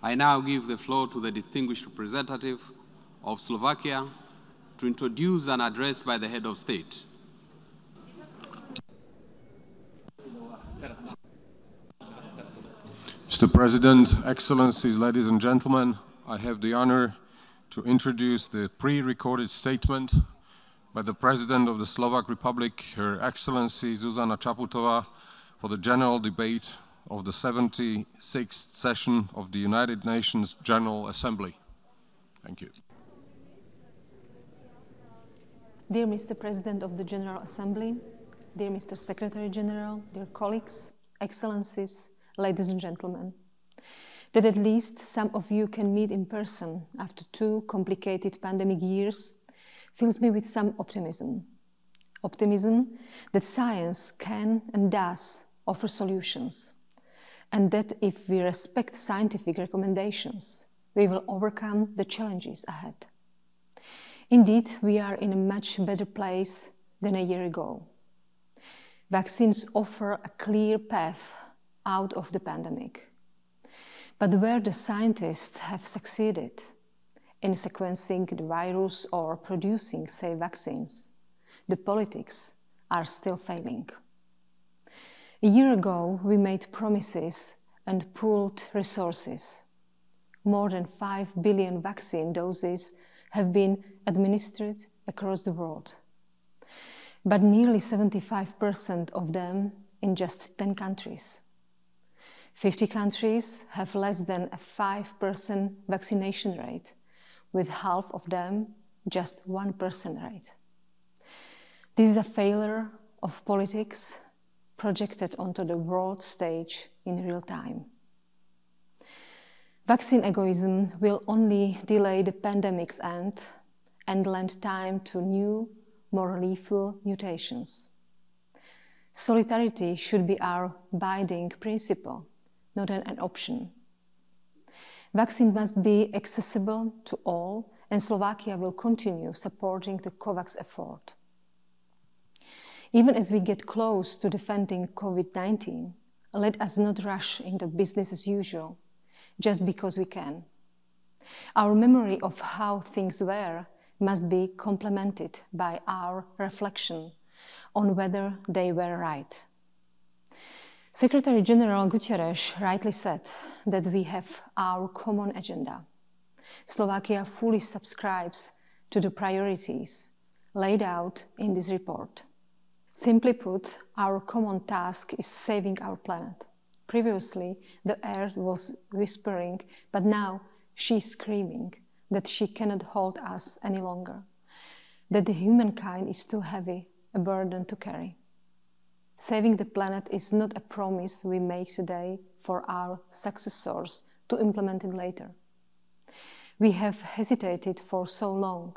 I now give the floor to the distinguished representative of Slovakia to introduce an address by the head of state. Mr. President, Excellencies, ladies and gentlemen, I have the honor to introduce the pre-recorded statement by the President of the Slovak Republic, Her Excellency Zuzana Čaputová, for the general debate of the 76th session of the United Nations General Assembly. Thank you. Dear Mr. President of the General Assembly, dear Mr. Secretary General, dear colleagues, Excellencies, ladies and gentlemen, that at least some of you can meet in person after 2 complicated pandemic years fills me with some optimism. Optimism that science can and does offer solutions, and that if we respect scientific recommendations, we will overcome the challenges ahead. Indeed, we are in a much better place than a year ago. Vaccines offer a clear path out of the pandemic. But where the scientists have succeeded in sequencing the virus or producing safe vaccines, the politics are still failing. A year ago, we made promises and pooled resources. More than 5 billion vaccine doses have been administered across the world, but nearly 75% of them in just 10 countries. 50 countries have less than a 5% vaccination rate, with half of them just 1% rate. This is a failure of politics projected onto the world stage in real time. Vaccine egoism will only delay the pandemic's end and lend time to new, more lethal mutations. Solidarity should be our binding principle, not an option. Vaccine must be accessible to all, and Slovakia will continue supporting the COVAX effort. Even as we get close to defending COVID-19, let us not rush into business as usual, just because we can. Our memory of how things were must be complemented by our reflection on whether they were right. Secretary General Guterres rightly said that we have our common agenda. Slovakia fully subscribes to the priorities laid out in this report. Simply put, our common task is saving our planet. Previously, the earth was whispering, but now she's screaming that she cannot hold us any longer, that the humankind is too heavy a burden to carry. Saving the planet is not a promise we make today for our successors to implement it later. We have hesitated for so long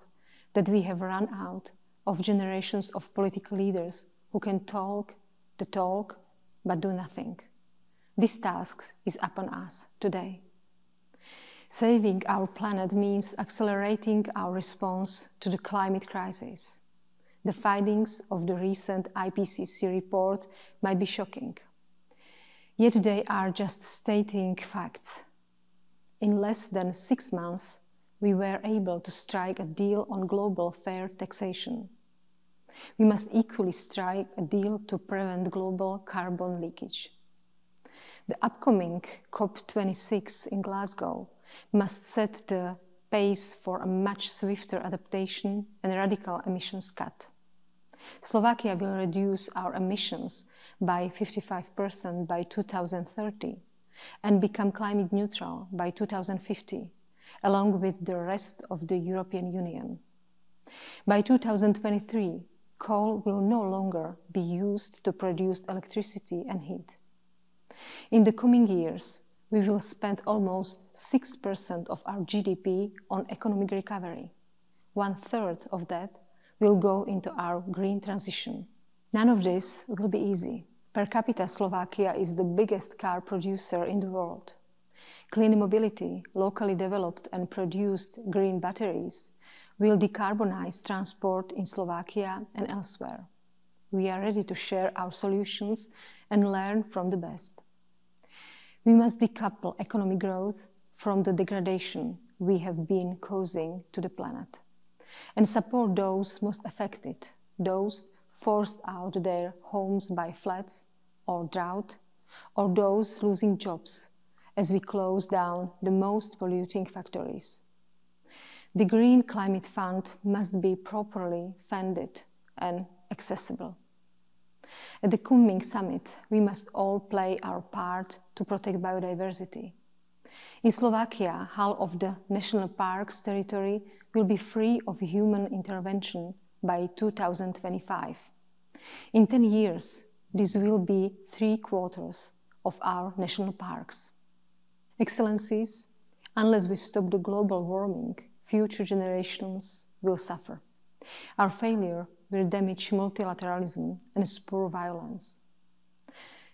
that we have run out of generations of political leaders who can talk the talk but do nothing. This task is upon us today. Saving our planet means accelerating our response to the climate crisis. The findings of the recent IPCC report might be shocking, yet they are just stating facts. In less than 6 months, we were able to strike a deal on global fair taxation. We must equally strike a deal to prevent global carbon leakage. The upcoming COP26 in Glasgow must set the pace for a much swifter adaptation and radical emissions cut. Slovakia will reduce our emissions by 55% by 2030 and become climate neutral by 2050, along with the rest of the European Union. By 2023, coal will no longer be used to produce electricity and heat. In the coming years, we will spend almost 6% of our GDP on economic recovery. 1/3 of that will go into our green transition. None of this will be easy. Per capita, Slovakia is the biggest car producer in the world. Clean mobility, locally developed and produced green batteries will decarbonize transport in Slovakia and elsewhere. We are ready to share our solutions and learn from the best. We must decouple economic growth from the degradation we have been causing to the planet, and support those most affected, those forced out their homes by floods or drought, or those losing jobs as we close down the most polluting factories. The Green Climate Fund must be properly funded and accessible. At the coming summit, we must all play our part to protect biodiversity. In Slovakia, half of the national park's territory will be free of human intervention by 2025. In 10 years, this will be 3/4 of our national parks. Excellencies, unless we stop the global warming, future generations will suffer. Our failure will damage multilateralism and spur violence.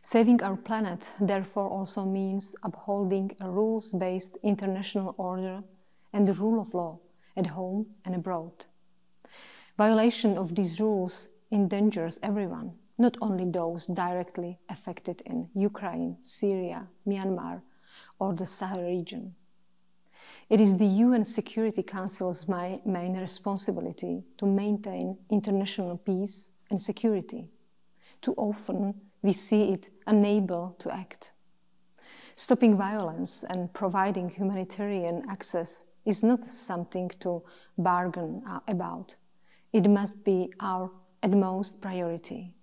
Saving our planet, therefore, also means upholding a rules-based international order and the rule of law at home and abroad. Violation of these rules endangers everyone, not only those directly affected in Ukraine, Syria, Myanmar, or the Sahel region. It is the UN Security Council's main responsibility to maintain international peace and security. Too often, we see it unable to act. Stopping violence and providing humanitarian access is not something to bargain about. It must be our utmost priority.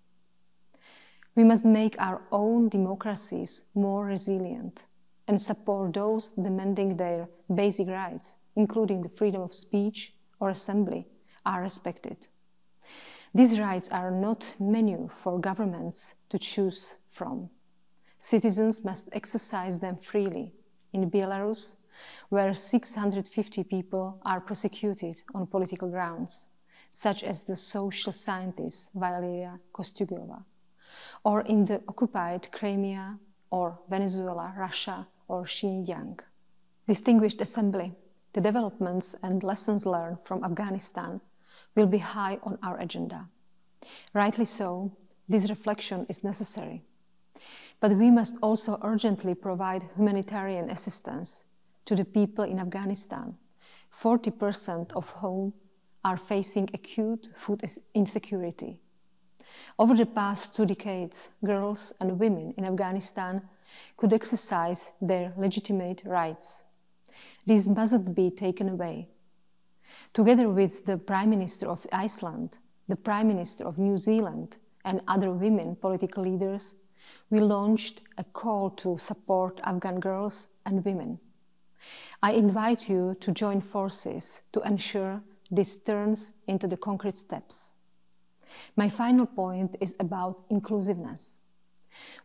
We must make our own democracies more resilient and support those demanding their basic rights, including the freedom of speech or assembly, are respected. These rights are not menu for governments to choose from. Citizens must exercise them freely. In Belarus, where 650 people are prosecuted on political grounds, such as the social scientist Valeria Kostyugova, or in the occupied Crimea, or Venezuela, Russia, or Xinjiang. Distinguished Assembly, the developments and lessons learned from Afghanistan will be high on our agenda. Rightly so, this reflection is necessary. But we must also urgently provide humanitarian assistance to the people in Afghanistan, 40% of whom are facing acute food insecurity. Over the past 2 decades, girls and women in Afghanistan could exercise their legitimate rights. These mustn't be taken away. Together with the Prime Minister of Iceland, the Prime Minister of New Zealand, and other women political leaders, we launched a call to support Afghan girls and women. I invite you to join forces to ensure this turns into the concrete steps. My final point is about inclusiveness.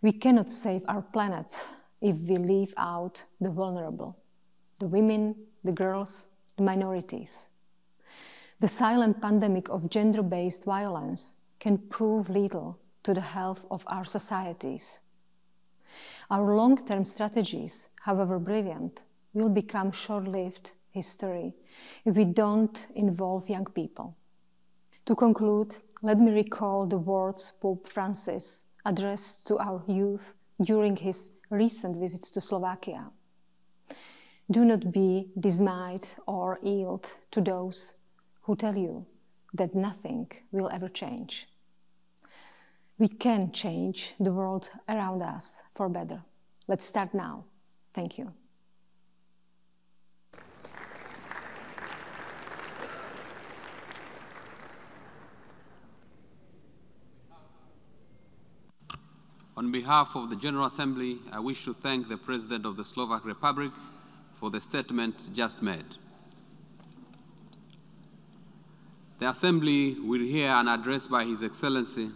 We cannot save our planet if we leave out the vulnerable, the women, the girls, the minorities. The silent pandemic of gender-based violence can prove lethal to the health of our societies. Our long-term strategies, however brilliant, will become short-lived history if we don't involve young people. To conclude, let me recall the words Pope Francis addressed to our youth during his recent visit to Slovakia. Do not be dismayed or yield to those who tell you that nothing will ever change. We can change the world around us for better. Let's start now. Thank you. On behalf of the General Assembly, I wish to thank the President of the Slovak Republic for the statement just made. The Assembly will hear an address by His Excellency